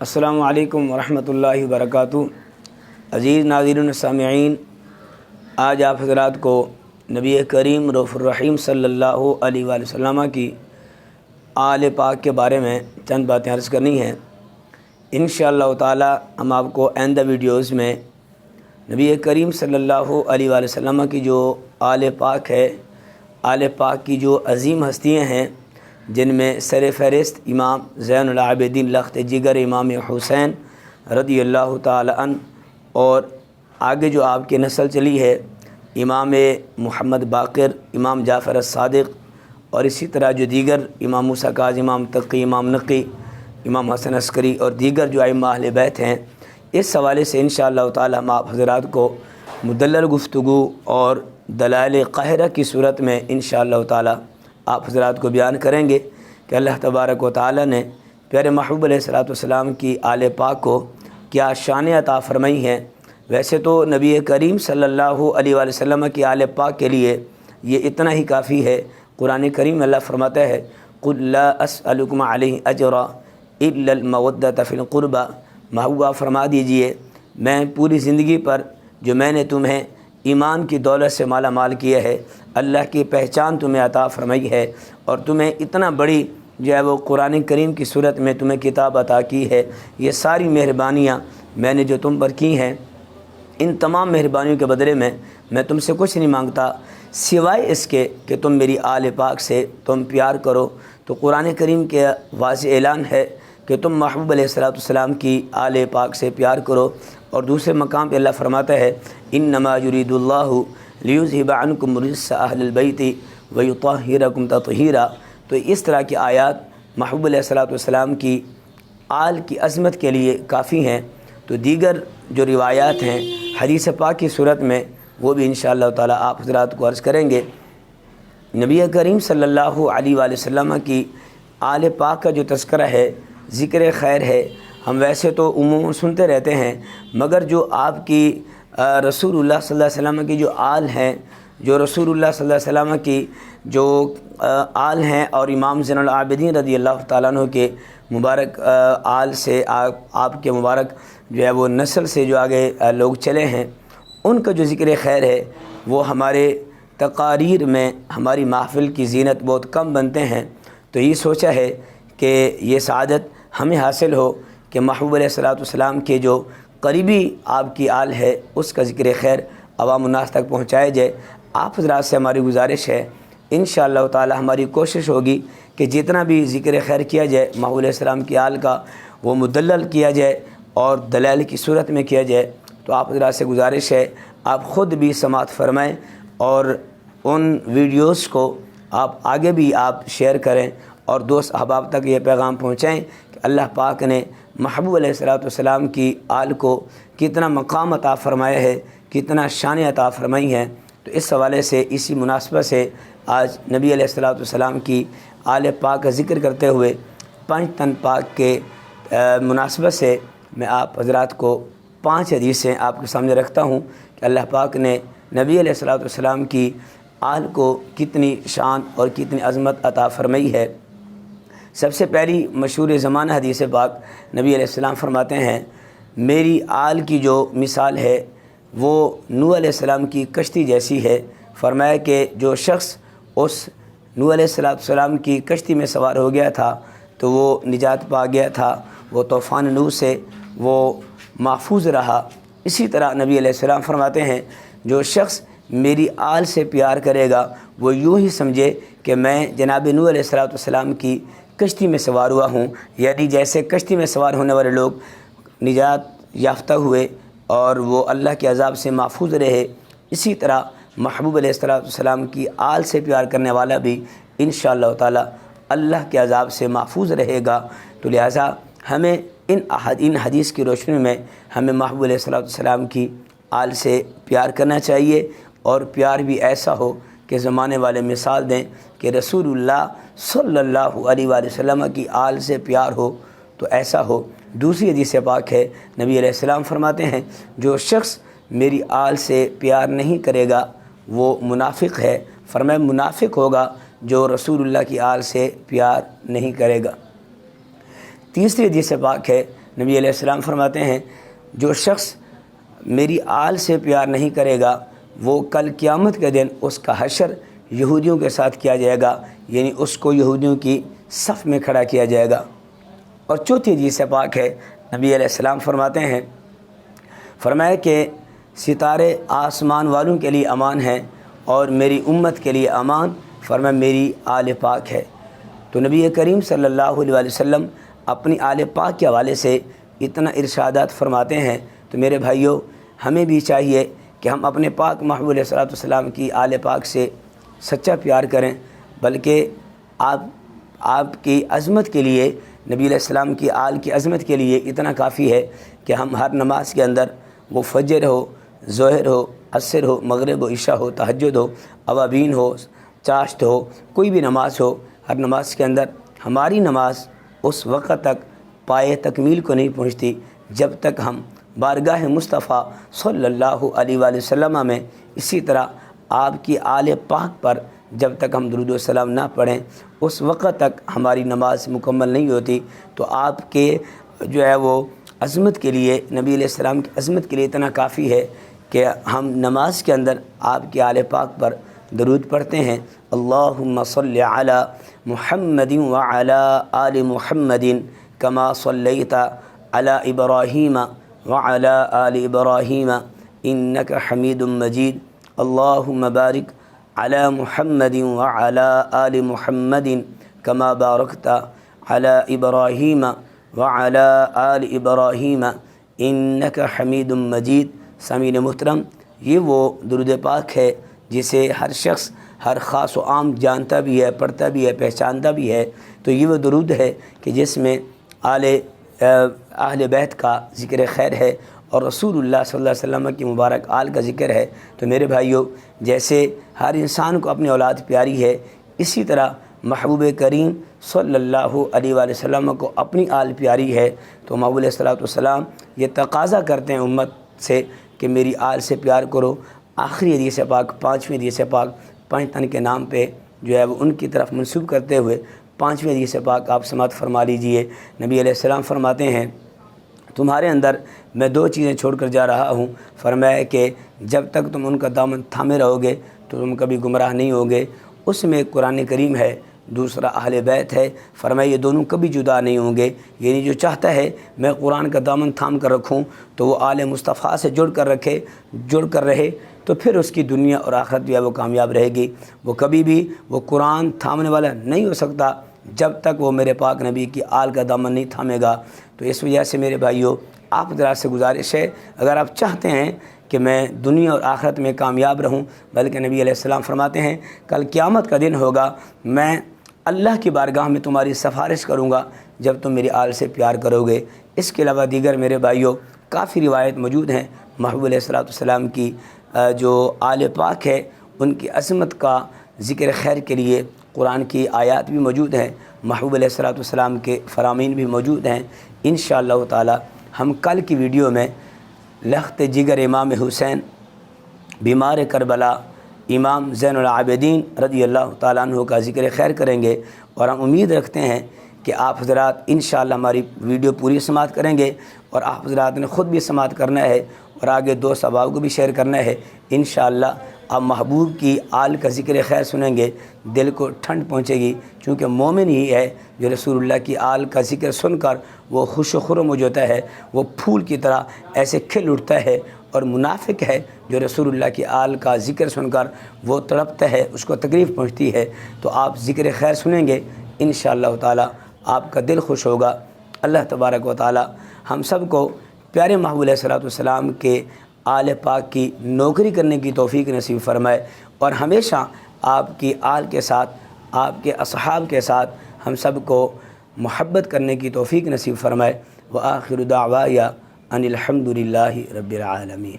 السلام علیکم ورحمۃ اللہ وبرکاتہ۔ عزیز ناظرین سامعین، آج آپ حضرات کو نبی کریم رؤوف الرحیم صلی اللہ علیہ وآلہ وسلم کی آل پاک کے بارے میں چند باتیں عرض کرنی ہیں۔ انشاءاللہ تعالی ہم آپ کو آئندہ ویڈیوز میں نبی کریم صلی اللہ علیہ وآلہ وسلم کی جو آل پاک ہے، آل پاک کی جو عظیم ہستیاں ہیں، جن میں سر فہرست امام زین العابدین لخت جگر امام حسین رضی اللہ تعالی عنہ، اور آگے جو آپ کی نسل چلی ہے امام محمد باقر، امام جعفر الصادق، اور اسی طرح جو دیگر امام موسیٰ کاظم، امام تقی، امام نقی، امام حسن عسکری اور دیگر جو ائمہ اہل بیت ہیں، اس حوالے سے انشاءاللہ تعالی ہم آپ حضرات کو مدلل گفتگو اور دلائل قاہرہ کی صورت میں انشاءاللہ تعالی آپ حضرات کو بیان کریں گے کہ اللہ تبارک و تعالی نے پیارے محبوب علیہ السلام کی آل پاک کو کیا شان عطا فرمائی ہیں۔ ویسے تو نبی کریم صلی اللہ علیہ وآلہ وسلم کی آل پاک کے لیے یہ اتنا ہی کافی ہے۔ قرآن کریم میں اللہ فرماتا ہے قُلْ لَا أَسْأَلُكُمْ عَلَيْهِ أَجْرًا إِلَّا الْمَوَدَّةَ فِي الْقُرْبَى، محبوبہ فرما دیجئے میں پوری زندگی پر جو میں نے تمہیں ایمان کی دولت سے مالا مال کیا ہے، اللہ کی پہچان تمہیں عطا فرمائی ہے، اور تمہیں اتنا بڑی جو ہے وہ قرآن کریم کی صورت میں تمہیں کتاب عطا کی ہے، یہ ساری مہربانیاں میں نے جو تم پر کی ہیں، ان تمام مہربانیوں کے بدلے میں تم سے کچھ نہیں مانگتا سوائے اس کے کہ تم میری آل پاک سے تم پیار کرو۔ تو قرآن کریم کے واضح اعلان ہے کہ تم محبوب علیہ السلام کی آل پاک سے پیار کرو، اور دوسرے مقام پہ اللہ فرماتا ہے انما یرید اللہ لیذھب عنکم رجس اہل البیت ویطہرکم تطہیرا۔ تو اس طرح کی آیات محبوب علیہ السلام کی آل کی عظمت کے لیے کافی ہیں۔ تو دیگر جو روایات ہیں حدیث پاک کی صورت میں وہ بھی انشاءاللہ تعالی آپ حضرات کو عرض کریں گے۔ نبی کریم صلی اللہ علیہ وآلہ وسلم کی آل پاک کا جو تذکرہ ہے، ذکر خیر ہے، ہم ویسے تو عموماً سنتے رہتے ہیں، مگر جو آپ کی رسول اللہ صلی اللہ علیہ وسلم کی جو آل ہیں، جو رسول اللہ صلی اللہ علیہ وسلم کی جو آل ہیں، اور امام زین العابدین رضی اللہ تعالیٰ عنہ کے مبارک آل سے آپ کے مبارک جو ہے وہ نسل سے جو آگے لوگ چلے ہیں، ان کا جو ذکر خیر ہے وہ ہمارے تقاریر میں ہماری محفل کی زینت بہت کم بنتے ہیں۔ تو یہ سوچا ہے کہ یہ سعادت ہمیں حاصل ہو کہ محبوب علیہ السلام کے جو قریبی آپ کی آل ہے اس کا ذکر خیر عوام الناس تک پہنچایا جائے۔ آپ حضرات سے ہماری گزارش ہے، انشاءاللہ تعالی ہماری کوشش ہوگی کہ جتنا بھی ذکر خیر کیا جائے محبوب علیہ السلام کی آل کا، وہ مدلل کیا جائے اور دلائل کی صورت میں کیا جائے۔ تو آپ حضرات سے گزارش ہے آپ خود بھی سماعت فرمائیں، اور ان ویڈیوز کو آپ آگے بھی آپ شیئر کریں اور دوست احباب تک یہ پیغام پہنچائیں کہ اللہ پاک نے محبوب علیہ السلام کی آل کو کتنا مقام عطا فرمایا ہے، کتنا شان عطا فرمائی ہے۔ تو اس حوالے سے اسی مناسبت سے آج نبی علیہ السلام کی آل پاک کا ذکر کرتے ہوئے پنج تن پاک کے مناسبت سے میں آپ حضرات کو 5 حدیثیں آپ کے سامنے رکھتا ہوں کہ اللہ پاک نے نبی علیہ السلام کی آل کو کتنی شان اور کتنی عظمت عطا فرمائی ہے۔ سب سے پہلی مشہور زمانہ حدیث پاک نبی علیہ السلام فرماتے ہیں میری آل کی جو مثال ہے وہ نوح علیہ السلام کی کشتی جیسی ہے۔ فرمایا کہ جو شخص اس نوح علیہ السلام کی کشتی میں سوار ہو گیا تھا تو وہ نجات پا گیا تھا، وہ طوفان نوح سے وہ محفوظ رہا۔ اسی طرح نبی علیہ السلام فرماتے ہیں جو شخص میری آل سے پیار کرے گا وہ یوں ہی سمجھے کہ میں جناب نوح علیہ السلام کی کشتی میں سوار ہوا ہوں، یعنی جیسے کشتی میں سوار ہونے والے لوگ نجات یافتہ ہوئے اور وہ اللہ کے عذاب سے محفوظ رہے، اسی طرح محبوب علیہ السلام کی آل سے پیار کرنے والا بھی انشاءاللہ تعالی اللہ کے عذاب سے محفوظ رہے گا۔ تو لہٰذا ہمیں ان حدیث کی روشنی میں ہمیں محبوب علیہ السلام کی آل سے پیار کرنا چاہیے، اور پیار بھی ایسا ہو کہ زمانے والے مثال دیں کہ رسول اللہ صلی اللہ علیہ وآلہ وسلم کی آل سے پیار ہو تو ایسا ہو۔ دوسری حدیث پاک ہے نبی علیہ السلام فرماتے ہیں جو شخص میری آل سے پیار نہیں کرے گا وہ منافق ہے۔ فرمایا منافق ہوگا جو رسول اللہ کی آل سے پیار نہیں کرے گا۔ تیسری حدیث پاک ہے نبی علیہ السلام فرماتے ہیں جو شخص میری آل سے پیار نہیں کرے گا وہ کل قیامت کے دن اس کا حشر یہودیوں کے ساتھ کیا جائے گا، یعنی اس کو یہودیوں کی صف میں کھڑا کیا جائے گا۔ اور چوتھی حدیث پاک ہے، نبی علیہ السلام فرماتے ہیں، فرمایا کہ ستارے آسمان والوں کے لیے امان ہیں اور میری امت کے لیے امان، فرمایا میری آل پاک ہے۔ تو نبی کریم صلی اللہ علیہ وسلم اپنی آل پاک کے حوالے سے اتنا ارشادات فرماتے ہیں، تو میرے بھائیوں ہمیں بھی چاہیے کہ ہم اپنے پاک محبوب علیہ الصلوۃ والسلام کی آل پاک سے سچا پیار کریں، بلکہ آپ کی عظمت کے لیے، نبی علیہ السلام کی آل کی عظمت کے لیے اتنا کافی ہے کہ ہم ہر نماز کے اندر، وہ فجر ہو، ظہر ہو، عصر ہو، مغرب ہو، عشاء ہو، تہجد ہو، اوابین ہو، چاشت ہو، کوئی بھی نماز ہو، ہر نماز کے اندر ہماری نماز اس وقت تک پائے تکمیل کو نہیں پہنچتی جب تک ہم بارگاہ مصطفیٰ صلی اللہ علیہ وآلہ وسلم میں، اسی طرح آپ کی آل پاک پر جب تک ہم درود و سلام نہ پڑھیں اس وقت تک ہماری نماز مکمل نہیں ہوتی۔ تو آپ کے جو ہے وہ عظمت کے لیے، نبی علیہ السلام کی عظمت کے لیے اتنا کافی ہے کہ ہم نماز کے اندر آپ کی آل پاک پر درود پڑھتے ہیں، اللہم صلی علی محمد وعلی آل محمد کما صلیت علی ابراہیم وعلی آل ابراہیم انک حمید مجید، اللہم بارک علی محمد وعلی آل محمد کما بارکت علی ابراہیم وعلی آل ابراہیم انک حمید مجید۔ سامعین محترم، یہ وہ درود پاک ہے جسے ہر شخص، ہر خاص و عام جانتا بھی ہے، پڑھتا بھی ہے، پہچانتا بھی ہے۔ تو یہ وہ درود ہے کہ جس میں اہل بیت کا ذکر خیر ہے اور رسول اللہ صلی اللہ علیہ وسلم کی مبارک آل کا ذکر ہے۔ تو میرے بھائیوں، جیسے ہر انسان کو اپنی اولاد پیاری ہے، اسی طرح محبوب کریم صلی اللہ علیہ وآلہ وسلم کو اپنی آل پیاری ہے۔ تو محبوب علیہ الصلوۃ والسلام یہ تقاضا کرتے ہیں امت سے کہ میری آل سے پیار کرو۔ آخری حدیث پاک، پانچویں حدیث پاک، پانچ تن کے نام پہ جو ہے وہ ان کی طرف منسوب کرتے ہوئے پانچویں حدیث پاک آپ سماعت فرما لیجئے۔ نبی علیہ السلام فرماتے ہیں تمہارے اندر میں دو چیزیں چھوڑ کر جا رہا ہوں، فرمایا کہ جب تک تم ان کا دامن تھامے رہو گے تو تم کبھی گمراہ نہیں ہوگے۔ اس میں قرآن کریم ہے، دوسرا اہل بیت ہے، فرمایا یہ دونوں کبھی جدا نہیں ہوں گے۔ یعنی جو چاہتا ہے میں قرآن کا دامن تھام کر رکھوں تو وہ آل مصطفیٰ سے جڑ کر رہے تو پھر اس کی دنیا اور آخرت جو ہے وہ کامیاب رہے گی۔ وہ کبھی بھی وہ قرآن تھامنے والا نہیں ہو سکتا جب تک وہ میرے پاک نبی کی آل کا دامن نہیں تھامے گا۔ تو اس وجہ سے میرے بھائیوں، آپ حضرات سے گزارش ہے، اگر آپ چاہتے ہیں کہ میں دنیا اور آخرت میں کامیاب رہوں، بلکہ نبی علیہ السلام فرماتے ہیں کل قیامت کا دن ہوگا، میں اللہ کی بارگاہ میں تمہاری سفارش کروں گا جب تم میری آل سے پیار کرو گے۔ اس کے علاوہ دیگر میرے بھائیوں کافی روایت موجود ہیں محبوب علیہ السلام کی جو آل پاک ہے ان کی عظمت کا ذکر خیر کے لیے قرآن کی آیات بھی موجود ہیں، محبوب علیہ السلام کے فرامین بھی موجود ہیں۔ انشاءاللہ تعالی ہم کل کی ویڈیو میں لخت جگر امام حسین، بیمار کربلا، امام زین العابدین رضی اللہ تعالیٰ عنہ کا ذکر خیر کریں گے، اور ہم امید رکھتے ہیں کہ آپ حضرات انشاءاللہ ہماری ویڈیو پوری سماعت کریں گے، اور آپ حضرات نے خود بھی سماعت کرنا ہے اور آگے دوست احباب کو بھی شیئر کرنا ہے۔ انشاءاللہ آپ محبوب کی آل کا ذکر خیر سنیں گے، دل کو ٹھنڈ پہنچے گی، چونکہ مومن ہی ہے جو رسول اللہ کی آل کا ذکر سن کر وہ خوش و خرم ہو جاتا ہے، وہ پھول کی طرح ایسے کھل اٹھتا ہے، اور منافق ہے جو رسول اللہ کی آل کا ذکر سن کر وہ تڑپتا ہے، اس کو تکلیف پہنچتی ہے۔ تو آپ ذکر خیر سنیں گے، انشاءاللہ تعالی آپ کا دل خوش ہوگا۔ اللہ تبارک و تعالی ہم سب کو پیارے محبوب علیہ السلام کے آل پاک کی نوکری کرنے کی توفیق نصیب فرمائے، اور ہمیشہ آپ کی آل کے ساتھ، آپ کے اصحاب کے ساتھ ہم سب کو محبت کرنے کی توفیق نصیب فرمائے۔ وآخر دعوایا ان الحمد للہ رب العالمین۔